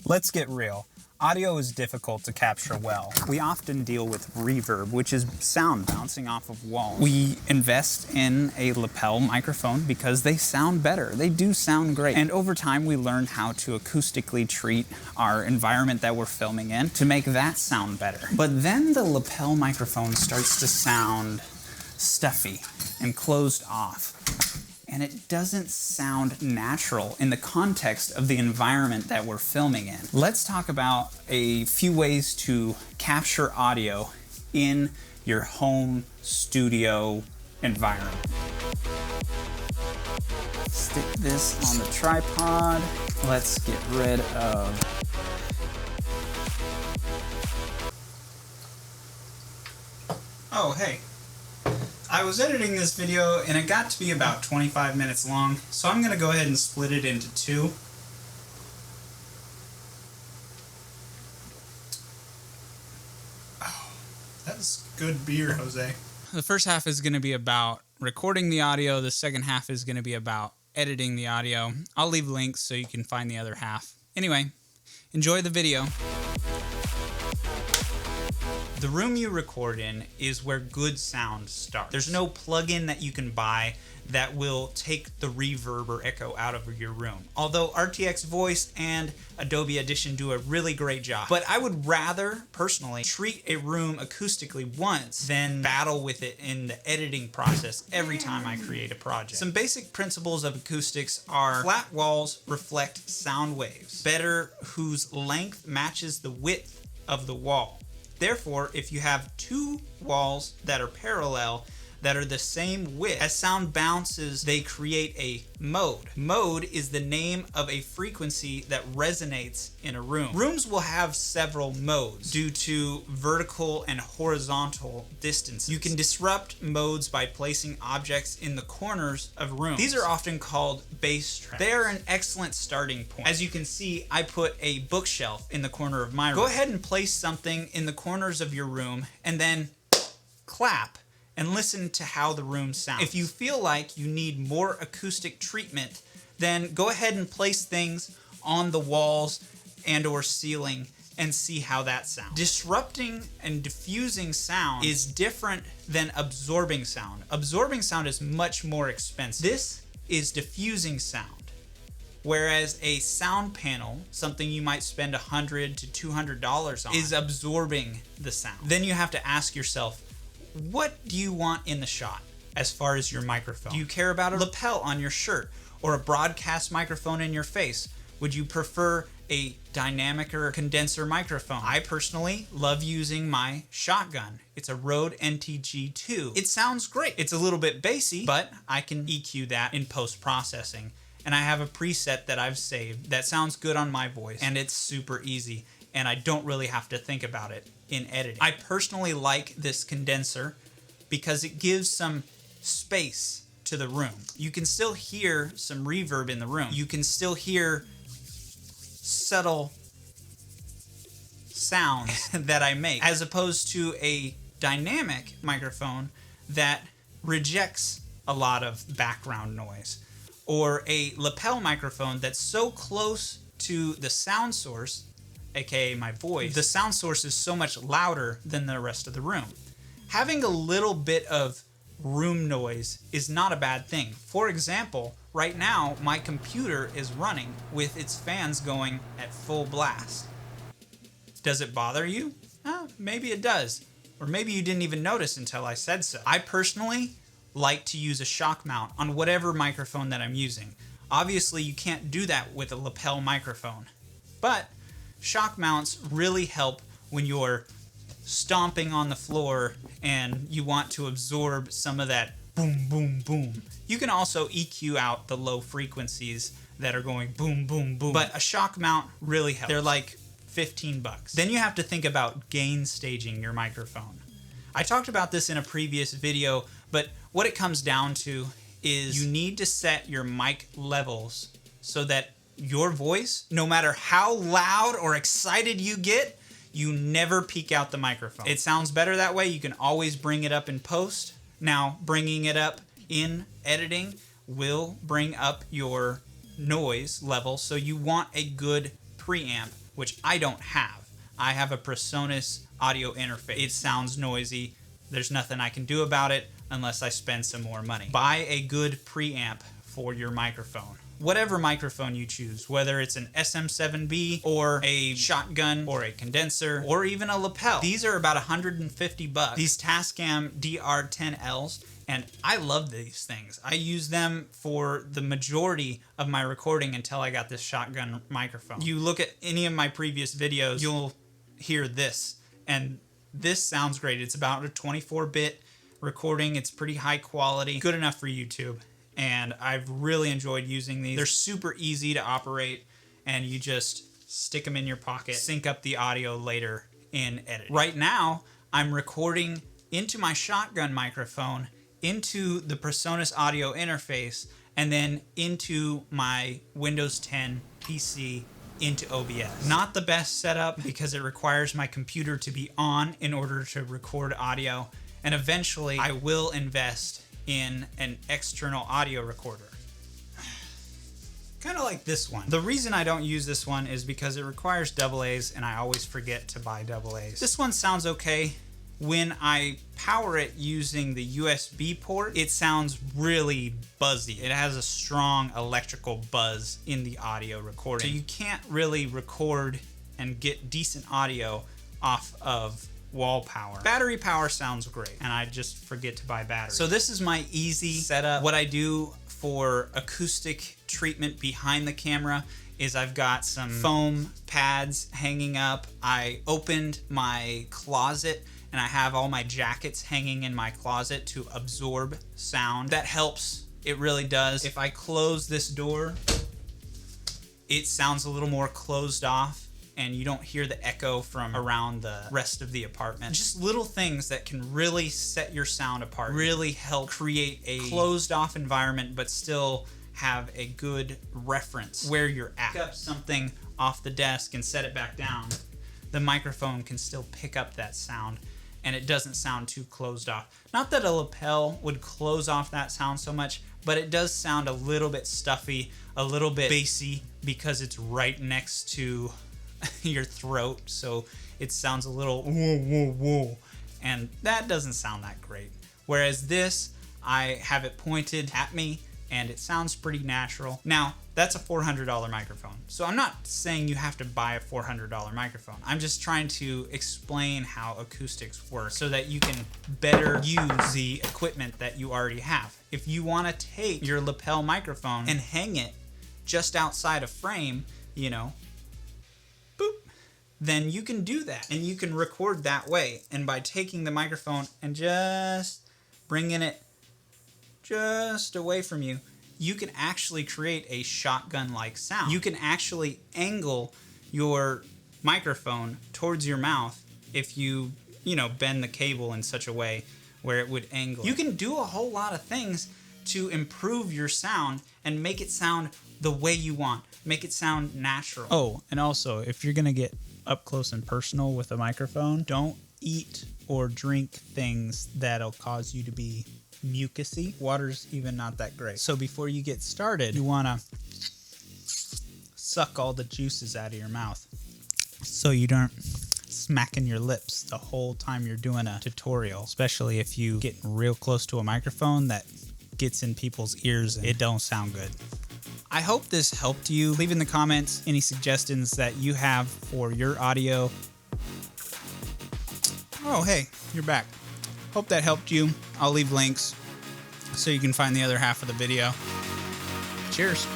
Let's get real. Audio is difficult to capture well. We often deal with reverb, which is sound bouncing off of walls. We invest in a lapel microphone because they sound better. They do sound great. And over time, we learn how to acoustically treat our environment that we're filming in to make that sound better. But then the lapel microphone starts to sound stuffy and closed off. And it doesn't sound natural in the context of the environment that we're filming in. Let's talk about a few ways to capture audio in your home studio environment. Stick this on the tripod. Let's get rid of oh, hey. I was editing this video and it got to be about 25 minutes long, so I'm going to go ahead and split it into two. Oh, that's good beer, Jose. The first half is going to be about recording the audio. The second half is going to be about editing the audio. I'll leave links so you can find the other half. Anyway, enjoy the video. The room you record in is where good sound starts. There's no plugin that you can buy that will take the reverb or echo out of your room. Although RTX Voice and Adobe Audition do a really great job. But I would rather, personally, treat a room acoustically once than battle with it in the editing process every time I create a project. Some basic principles of acoustics are flat walls reflect sound waves better whose length matches the width of the wall. Therefore, if you have two walls that are parallel, that are the same width, as sound bounces, they create a mode. Mode is the name of a frequency that resonates in a room. Rooms will have several modes due to vertical and horizontal distances. You can disrupt modes by placing objects in the corners of rooms. These are often called bass tracks. They are an excellent starting point. As you can see, I put a bookshelf in the corner of my room. Go ahead and place something in the corners of your room and then clap and listen to how the room sounds. If you feel like you need more acoustic treatment, then go ahead and place things on the walls and or ceiling and see how that sounds. Disrupting and diffusing sound is different than absorbing sound. Absorbing sound is much more expensive. This is diffusing sound. Whereas a sound panel, something you might spend $100 to $200 on, is absorbing the sound. Then you have to ask yourself, what do you want in the shot as far as your microphone? Do you care about a lapel on your shirt or a broadcast microphone in your face? Would you prefer a dynamic or condenser microphone? I personally love using my shotgun. It's a Rode NTG2. It sounds great. It's a little bit bassy, but I can EQ that in post-processing. And I have a preset that I've saved that sounds good on my voice, and it's super easy, and I don't really have to think about it in editing. I personally like this condenser because it gives some space to the room. You can still hear some reverb in the room. You can still hear subtle sounds that I make, as opposed to a dynamic microphone that rejects a lot of background noise, or a lapel microphone that's so close to the sound source, aka my voice, the sound source is so much louder than the rest of the room. Having a little bit of room noise is not a bad thing. For example, right now my computer is running with its fans going at full blast. Does it bother you? Maybe it does. Or maybe you didn't even notice until I said so. I personally like to use a shock mount on whatever microphone that I'm using. Obviously you can't do that with a lapel microphone, but shock mounts really help when you're stomping on the floor and you want to absorb some of that boom, boom, boom. You can also EQ out the low frequencies that are going boom, boom, boom. But a shock mount really helps. They're like 15 bucks. Then you have to think about gain staging your microphone. I talked about this in a previous video, but what it comes down to is you need to set your mic levels so that your voice, no matter how loud or excited you get, you never peak out the microphone. It sounds better that way. You can always bring it up in post. Now, bringing it up in editing will bring up your noise level, so you want a good preamp which I don't have. I have a PreSonus audio interface. It sounds noisy. There's nothing I can do about it unless I spend some more money. Buy a good preamp for your microphone. Whatever microphone you choose, whether it's an SM7B or a shotgun or a condenser or even a lapel. These are about $150. These Tascam DR10Ls, and I love these things. I use them for the majority of my recording until I got this shotgun microphone. You look at any of my previous videos, you'll hear this, and this sounds great. It's about a 24-bit recording. It's pretty high quality, good enough for YouTube. And I've really enjoyed using these. They're super easy to operate, and you just stick them in your pocket, sync up the audio later in editing. Right now, I'm recording into my shotgun microphone, into the PreSonus audio interface, and then into my Windows 10 PC into OBS. Not the best setup because it requires my computer to be on in order to record audio, and eventually I will invest in an external audio recorder. Kind of like this one. The reason I don't use this one is because it requires AA's and I always forget to buy AA's. This one sounds okay. When I power it using the USB port, it sounds really buzzy. It has a strong electrical buzz in the audio recording. So you can't really record and get decent audio off of wall power. Battery power sounds great, and I just forget to buy batteries. So this is my easy setup. What I do for acoustic treatment behind the camera is I've got some foam pads hanging up. I opened my closet and I have all my jackets hanging in my closet to absorb sound. That helps, it really does. If I close this door, it sounds a little more closed off, and you don't hear the echo from around the rest of the apartment. Just little things that can really set your sound apart, really help create a closed off environment, but still have a good reference where you're at. Pick up something off the desk and set it back down. The microphone can still pick up that sound, and it doesn't sound too closed off. Not that a lapel would close off that sound so much, but it does sound a little bit stuffy, a little bit bassy, because it's right next to your throat, so it sounds a little whoa, whoa, whoa, and that doesn't sound that great. Whereas this, I have it pointed at me, and it sounds pretty natural. Now, that's a $400 microphone, so I'm not saying you have to buy a $400 microphone. I'm just trying to explain how acoustics work so that you can better use the equipment that you already have. If you want to take your lapel microphone and hang it just outside a frame, you know, then you can do that, and you can record that way. And by taking the microphone and just bringing it just away from you, you can actually create a shotgun-like sound. You can actually angle your microphone towards your mouth if you bend the cable in such a way where it would angle. You can do a whole lot of things to improve your sound and make it sound the way you want. Make it sound natural. Oh, and also, if you're gonna get up close and personal with a microphone, don't eat or drink things that'll cause you to be mucusy. Water's even not that great. So before you get started, you wanna suck all the juices out of your mouth so you don't smacking your lips the whole time you're doing a tutorial, especially if you get real close to a microphone that gets in people's ears and it don't sound good. I hope this helped you. Leave in the comments any suggestions that you have for your audio. Oh, hey, you're back. Hope that helped you. I'll leave links so you can find the other half of the video. Cheers.